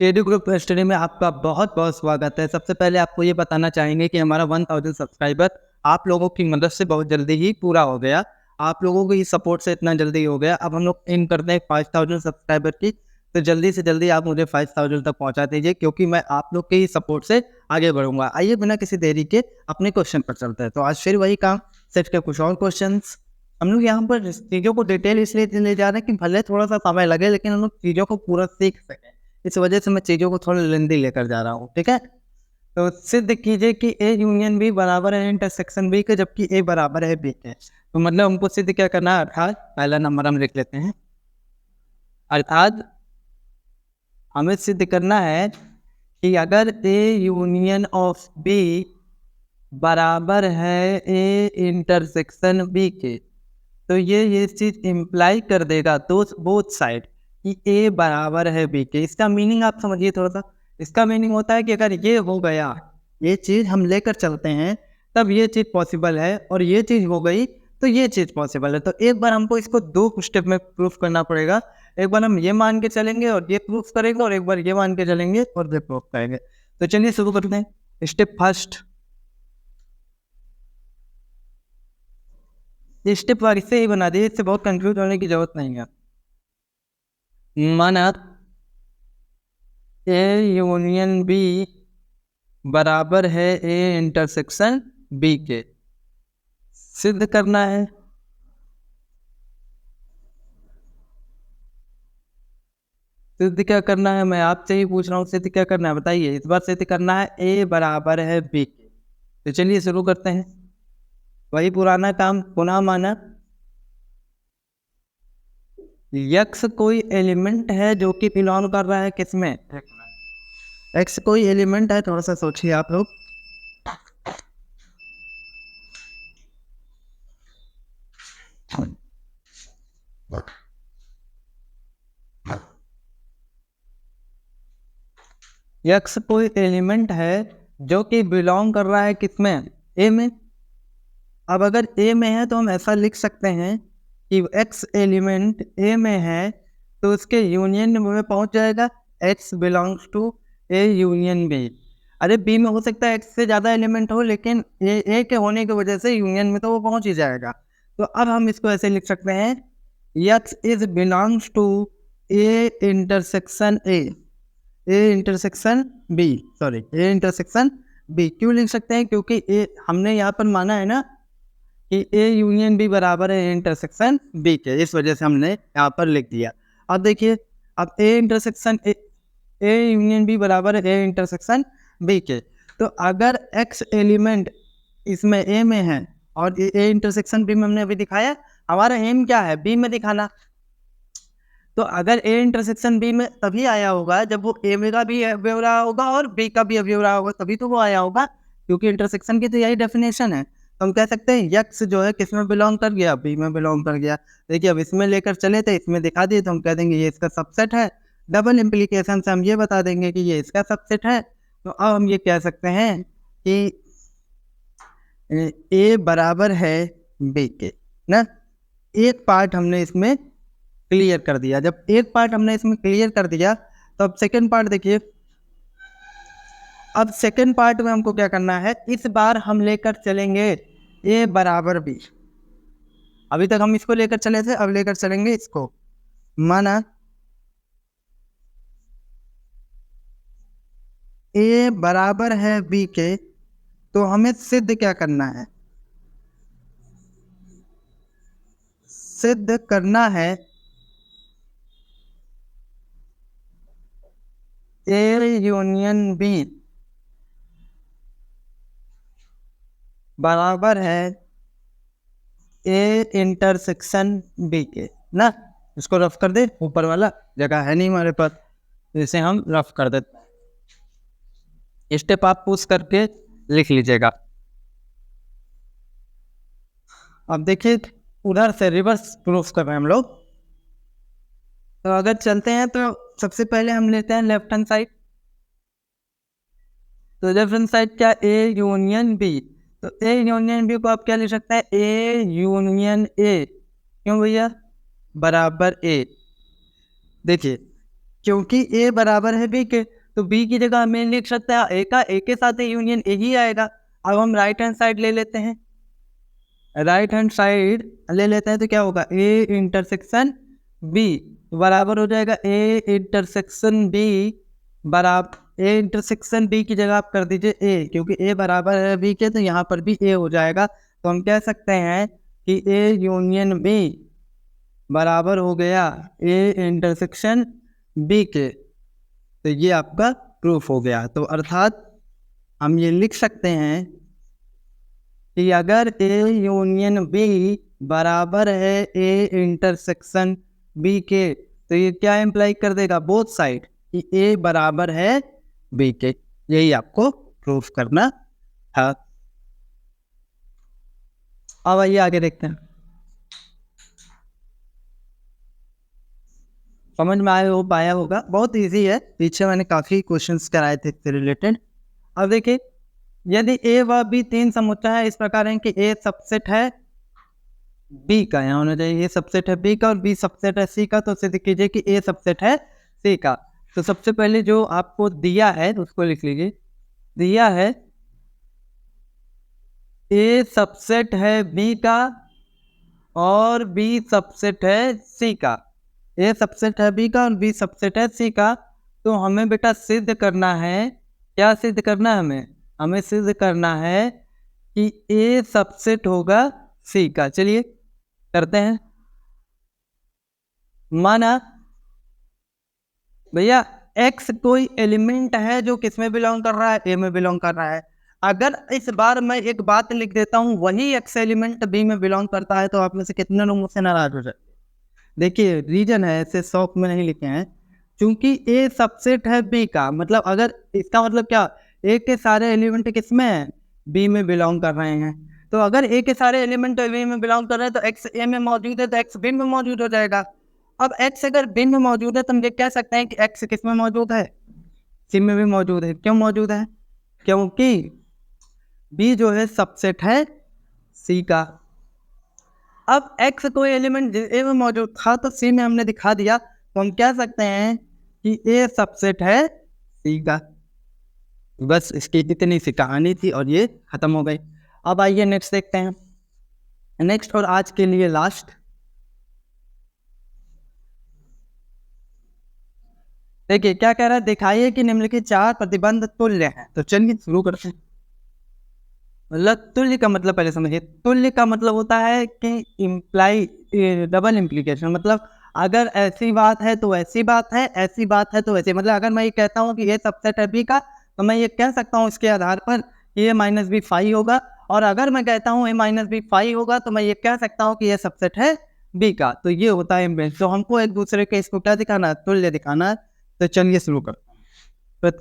KD group study में आपका बहुत बहुत स्वागत है। सबसे पहले आपको ये बताना चाहेंगे कि हमारा 1000 सब्सक्राइबर आप लोगों की मदद से बहुत जल्दी ही पूरा हो गया। आप लोगों की सपोर्ट से इतना जल्दी हो गया। अब हम लोग एम करते हैं 5000 सब्सक्राइबर की, तो जल्दी से जल्दी आप मुझे 5000 तक पहुंचा दीजिए, क्योंकि मैं आप लोग के ही सपोर्ट से आगे बढ़ूंगा। आइए बिना किसी देरी के अपने क्वेश्चन पर चलते हैं। तो आज फिर वही काम, सेट के कुछ और क्वेश्चन। हम लोग यहाँ पर चीज़ों को डिटेल इसलिए ले जा रहे हैं कि भले थोड़ा सा समय लगे, लेकिन हम लोग चीज़ों को पूरा सीख सकें। इस वजह से मैं चीज़ों को थोड़ा लेंदी लेकर जा रहा हूँ, ठीक है। तो सिद्ध कीजिए कि ए यूनियन बी बराबर है इंटरसेक्शन बी के, जबकि ए बराबर है बी के। तो मतलब हमको सिद्ध क्या करना है, अर्थात पहला नंबर हम लिख लेते हैं। अर्थात हमें सिद्ध करना है कि अगर ए यूनियन ऑफ बी बराबर है ए इंटरसेक्शन बी के, तो ये चीज़ इम्प्लाई कर देगा तो बोथ साइड कि ए बराबर है बी के। इसका मीनिंग आप समझिए थोड़ा सा। इसका मीनिंग होता है कि अगर ये हो गया, ये चीज़ हम लेकर चलते हैं, तब ये चीज़ पॉसिबल है, और ये चीज़ हो गई तो ये चीज़ पॉसिबल है। तो एक बार हमको इसको दो स्टेप में प्रूफ करना पड़ेगा। एक बार हम ये मान के चलेंगे और ये प्रूफ करेंगे, और एक बार ये मान के चलेंगे और ये प्रूफ करेंगे। तो चलिए शुरू करते हैं। स्टेप फर्स्ट, स्टेप वाइज से ही बना दिए, इससे बहुत कंफ्यूज होने की जरूरत नहीं है। माना ए यूनियन बी बराबर है ए इंटरसेक्शन बी के, सिद्ध करना है। सिद्ध क्या करना है, मैं आपसे ही पूछ रहा हूँ, सिद्ध क्या करना है बताइए। इस बार सिद्ध करना है ए बराबर है बी के। तो चलिए शुरू करते हैं। वही पुराना काम पुनः माना। यक्स कोई एलिमेंट है जो कि बिलोंग कर रहा है किसमें, एक्स कोई एलिमेंट है। थोड़ा सा सोचिए आप लोग। यक्स कोई एलिमेंट है जो कि बिलोंग कर रहा है किसमें, ए में। अब अगर ए में है तो हम ऐसा लिख सकते हैं कि एक्स एलिमेंट ए में है तो उसके यूनियन में पहुंच जाएगा। X belongs to A union B. अरे बी में हो सकता है एक्स से ज़्यादा एलिमेंट हो, लेकिन ए के होने की वजह से यूनियन में तो वो पहुंच ही जाएगा। तो अब हम इसको ऐसे लिख सकते हैं, X is belongs to A intersection A intersection B, sorry A intersection B. क्यों लिख सकते हैं, क्योंकि ए हमने यहाँ पर माना है ना कि ए यूनियन बी बराबर है इंटरसेक्शन बी के, इस वजह से हमने यहाँ पर लिख दिया। अब देखिए, अब A intersection A union B बराबर है ए इंटरसेक्शन बी के। तो अगर एक्स एलिमेंट इसमें ए में है और ए इंटरसेक्शन बी में हमने अभी दिखाया, हमारा एम क्या है, बी में दिखाना। तो अगर ए इंटरसेक्शन बी में तभी आया होगा जब वो ए में का भी अवयव रहा होगा और बी का भी अवयव रहा होगा, तभी तो वो आया होगा, क्योंकि इंटरसेक्शन की तो यही डेफिनेशन है। तो हम कह सकते हैं यक्स जो है किस में बिलोंग कर गया, बी में बिलोंग कर गया। देखिए अब इसमें लेकर चले थे, इसमें दिखा दिए, तो हम कह देंगे ये इसका सबसेट है। डबल इम्प्लीकेशन से हम ये बता देंगे कि ये इसका सबसेट है। तो अब हम ये कह सकते हैं कि ए बराबर है बी के ना। एक पार्ट हमने इसमें क्लियर कर दिया। जब एक पार्ट हमने इसमें क्लियर कर दिया, तो अब सेकेंड पार्ट देखिए। अब सेकेंड पार्ट में हमको क्या करना है, इस बार हम लेकर चलेंगे ए बराबर बी। अभी तक हम इसको लेकर चले थे, अब लेकर चलेंगे इसको। माना ए बराबर है बी के, तो हमें सिद्ध क्या करना है, सिद्ध करना है ए यूनियन बी बराबर है ए इंटरसेक्शन बी के ना। इसको रफ कर दे, ऊपर वाला जगह है नहीं हमारे पास, इसे हम रफ कर देते हैं। स्टेप आप पुश करके लिख लीजिएगा। अब देखिए उधर से रिवर्स प्रूफ कर रहे हैं हम लोग। तो अगर चलते हैं तो सबसे पहले हम लेते हैं लेफ्ट हैंड साइड। तो लेफ्ट हैंड साइड क्या, ए यूनियन बी। तो ए यूनियन बी को आप क्या लिख सकते हैं, ए यूनियन ए। क्यों भैया, बराबर ए। देखिए क्योंकि ए बराबर है बी के, तो बी की जगह हमें लिख सकते हैं ए का, ए के साथ यूनियन ए ही आएगा। अब हम राइट हैंड साइड ले लेते हैं, राइट हैंड साइड ले लेते हैं तो क्या होगा, ए इंटरसेक्शन बी बराबर हो जाएगा ए इंटरसेक्शन बी बराबर, ए इंटरसेक्शन बी की जगह आप कर दीजिए ए, क्योंकि ए बराबर है बी के, तो यहाँ पर भी ए हो जाएगा। तो हम कह सकते हैं कि ए यूनियन बी बराबर हो गया ए इंटरसेक्शन बी के। तो ये आपका प्रूफ हो गया। तो अर्थात हम ये लिख सकते हैं कि अगर ए यूनियन बी बराबर है ए इंटरसेक्शन बी के, तो ये क्या इम्प्लाई कर देगा, बोथ साइड, कि ए बराबर है बी के। यही आपको प्रूफ करना था। अब आइए आगे देखते हैं। समझ में आया हो पाया होगा, बहुत इजी है, पीछे मैंने काफ़ी क्वेश्चंस कराए थे इससे रिलेटेड। अब देखिए, यदि ए व बी तीन समुच्चय इस प्रकार है कि ए सबसेट है बी का, यहाँ होना चाहिए ए सबसेट है बी का और बी सबसेट है सी का, तो सिद्ध कीजिए कि ए सबसेट है सी का। तो सबसे पहले जो आपको दिया है उसको लिख लीजिए। दिया है ए सबसेट है बी का और बी सबसेट है सी का। ए सबसेट है बी का और बी सबसेट है सी का। तो हमें बेटा सिद्ध करना है, क्या सिद्ध करना है हमें, हमें सिद्ध करना है कि ए सबसेट होगा सी का। चलिए करते हैं। माना भैया एक्स कोई एलिमेंट है जो किस में बिलोंग कर रहा है, ए में बिलोंग कर रहा है। अगर इस बार मैं एक बात लिख देता हूँ वही एक्स एलिमेंट बी में बिलोंग करता है, तो आप में से कितने लोग मुझसे नाराज हो जाए। देखिए रीजन है, ऐसे शौक में नहीं लिखे हैं, क्योंकि ए सबसेट है बी का, मतलब अगर इसका मतलब क्या, ए के सारे एलिमेंट किस में है, बी में बिलोंग कर रहे हैं। तो अगर ए के सारे एलिमेंट बी में बिलोंग कर रहे हैं तो एक्स ए में मौजूद है तो एक्स बी में मौजूद हो जाएगा। अब एक्स अगर बी में मौजूद है तो हम ये कह सकते हैं कि एक्स किस में मौजूद है, सी में भी मौजूद है। क्यों मौजूद है, क्योंकि बी जो है सबसेट है सी का। अब एक्स कोई एलिमेंट ए में मौजूद था तो सी में हमने दिखा दिया, तो हम कह सकते हैं कि ए सबसेट है सी का। बस इसकी इतनी सी कहानी थी और ये खत्म हो गई। अब आइए नेक्स्ट देखते हैं। नेक्स्ट और आज के लिए लास्ट, देखिए क्या कह रहा है, दिखाइए कि निम्नलिखित चार प्रतिबंध तुल्य हैं। तो चलिए शुरू करते हैं। मतलब तुल्य का मतलब पहले समझिए। तुल्य का मतलब होता है कि इम्प्लाई, डबल इम्प्लीकेशन, मतलब अगर ऐसी बात है तो ऐसी बात है, ऐसी बात है तो ऐसी। मतलब अगर मैं ये कहता हूँ कि ये सबसेट है बी का, तो मैं ये कह सकता हूँ इसके आधार पर कि ये माइनस बी फाई होगा। और अगर मैं कहता हूँ ए माइनस बी फाई होगा, तो मैं ये कह सकता हूँ कि ये सबसेट है बी का। तो ये होता है इम्प्लीकेशन। तो हमको एक दूसरे के इसको क्या दिखाना है, तुल्य दिखाना है। तो चलिए शुरू करते हैं।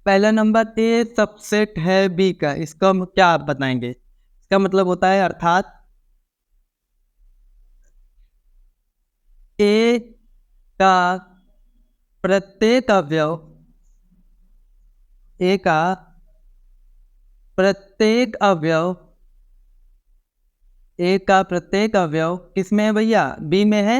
पहला नंबर ए सबसेट है बी का, इसका क्या आप बताएंगे। इसका मतलब होता है अर्थात ए का प्रत्येक अवयव, ए का प्रत्येक अवयव, ए का प्रत्येक अवयव किस में है भैया, बी में है।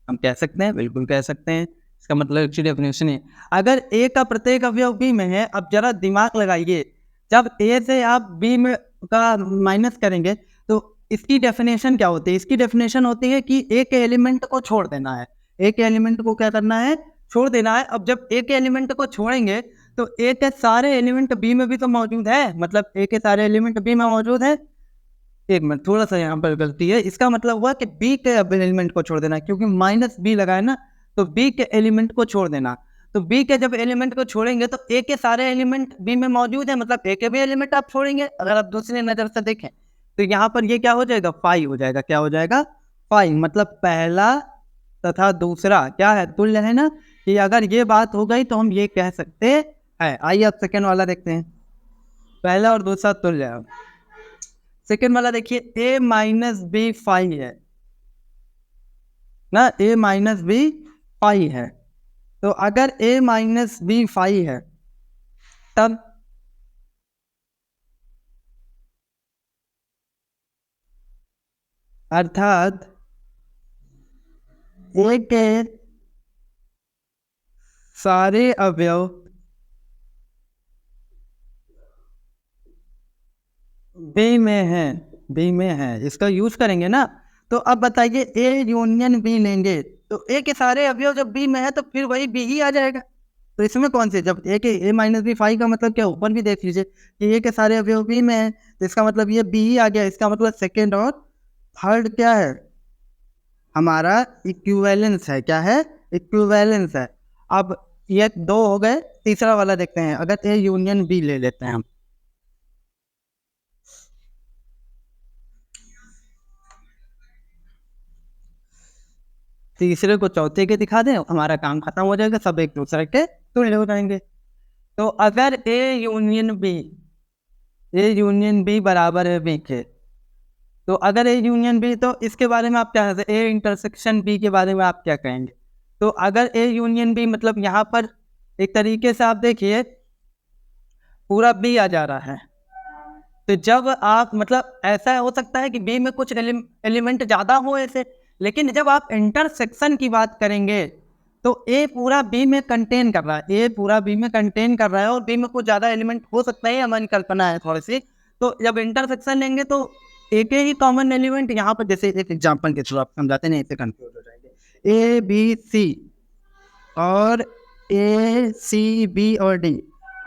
हम कह सकते हैं, बिल्कुल कह सकते हैं। इसका मतलब अच्छी डेफिनेशन है। अगर ए का प्रत्येक अवयव बी में है, अब जरा दिमाग लगाइए, जब ए से आप बी में का माइनस करेंगे तो इसकी डेफिनेशन क्या होती है, इसकी डेफिनेशन होती है कि ए के एलिमेंट को छोड़ देना है। ए के एलिमेंट को क्या करना है, छोड़ देना है। अब जब ए के एलिमेंट को छोड़ेंगे तो ए के सारे एलिमेंट बी में भी तो मौजूद है, मतलब ए के सारे एलिमेंट बी में मौजूद है। एक मिनट, थोड़ा सा यहाँ पर गलती है। इसका मतलब हुआ कि बी के एलिमेंट को छोड़ देना, क्योंकि माइनस बी लगा है ना, तो बी के एलिमेंट को छोड़ देना। तो बी के जब एलिमेंट को छोड़ेंगे तो ए के सारे एलिमेंट बी में मौजूद है, मतलब ए के भी एलिमेंट आप छोड़ेंगे। अगर आप दूसरी नजर से देखें तो यहाँ पर ये क्या हो जाएगा, फाई हो जाएगा। क्या हो जाएगा, फाई। मतलब पहला तथा दूसरा क्या है, तुल्य है ना। कि अगर ये बात हो गई तो हम ये कह सकते हैं। आइए अब सेकेंड वाला देखते हैं। पहला और दूसरा तुल्य है। सेकेंड वाला देखिए, ए माइनस बी फाई है ना, ए माइनस बी फाई है। तो अगर ए माइनस बी फाई है तब अर्थात ए के सारे अवयव बी में है, बी में है, इसका यूज करेंगे ना। तो अब बताइए ए यूनियन बी लेंगे तो ए के सारे अवयव जब बी में है तो फिर वही बी ही आ जाएगा। तो इसमें कौन से, जब ए के ए माइनस बी फाइव का मतलब क्या, ऊपर भी देख लीजिए कि ए के सारे अवयव बी में है तो इसका मतलब ये बी ही आ गया। इसका मतलब सेकेंड और थर्ड क्या है, हमारा इक्विवेलेंस है। क्या है, इक्विवेलेंस है। अब ये दो हो गए, तीसरा वाला देखते हैं। अगर ए यूनियन बी ले लेते हैं हम, तीसरे को चौथे के दिखा दें, हमारा काम खत्म हो जाएगा, सब एक दूसरे के तुल्य हो जाएंगे। तो अगर ए यूनियन बी बराबर है बी के, तो अगर ए यूनियन बी, तो इसके बारे में आप क्या कहते हैं, ए इंटरसेक्शन बी के बारे में आप क्या कहेंगे। तो अगर ए यूनियन बी मतलब यहाँ पर एक तरीके से आप देखिए पूरा बी आ जा रहा है। तो जब आप मतलब ऐसा हो सकता है कि बी में कुछ एलिमेंट ज़्यादा हो ऐसे, लेकिन जब आप इंटरसेक्शन की बात करेंगे तो ए पूरा बी में कंटेन कर रहा है, ए पूरा बी में कंटेन कर रहा है, और बी में कुछ ज़्यादा एलिमेंट हो सकता है, हमारी कल्पना है थोड़ी सी। तो जब इंटरसेक्शन लेंगे तो एक ही कॉमन एलिमेंट यहाँ पर, जैसे एक एग्जाम्पल के थ्रू आप समझाते नहीं, इससे कंफ्यूज हो जाएंगे। ए बी सी और ए सी बी और डी,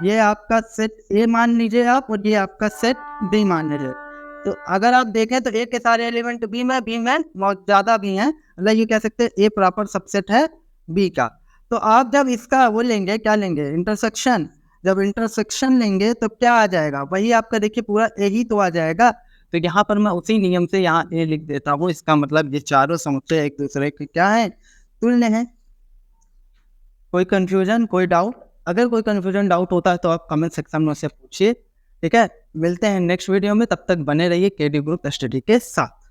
ये आपका सेट ए मान लीजिए आप, और ये आपका सेट बी मान लीजिए। तो अगर आप देखें तो ए के सारे एलिमेंट बी में बहुत ज़्यादा भी हैं, मतलब ये कह सकते हैं ए प्रॉपर सबसेट है बी का। तो आप जब इसका वो लेंगे, क्या लेंगे, इंटरसेक्शन, जब इंटरसेक्शन लेंगे तो क्या आ जाएगा, वही आपका देखिए पूरा ए ही तो आ जाएगा। तो यहाँ पर मैं उसी नियम से यहाँ ए लिख देता हूँ। इसका मतलब ये चारों समुच्चय एक दूसरे के क्या है, तुल्य है। कोई कंफ्यूजन, कोई डाउट? अगर कोई कंफ्यूजन डाउट होता है तो आप कमेंट सेक्शन में से पूछिए। ठीक है, मिलते हैं नेक्स्ट वीडियो में, तब तक बने रहिए केडी ग्रुप स्टडी के साथ।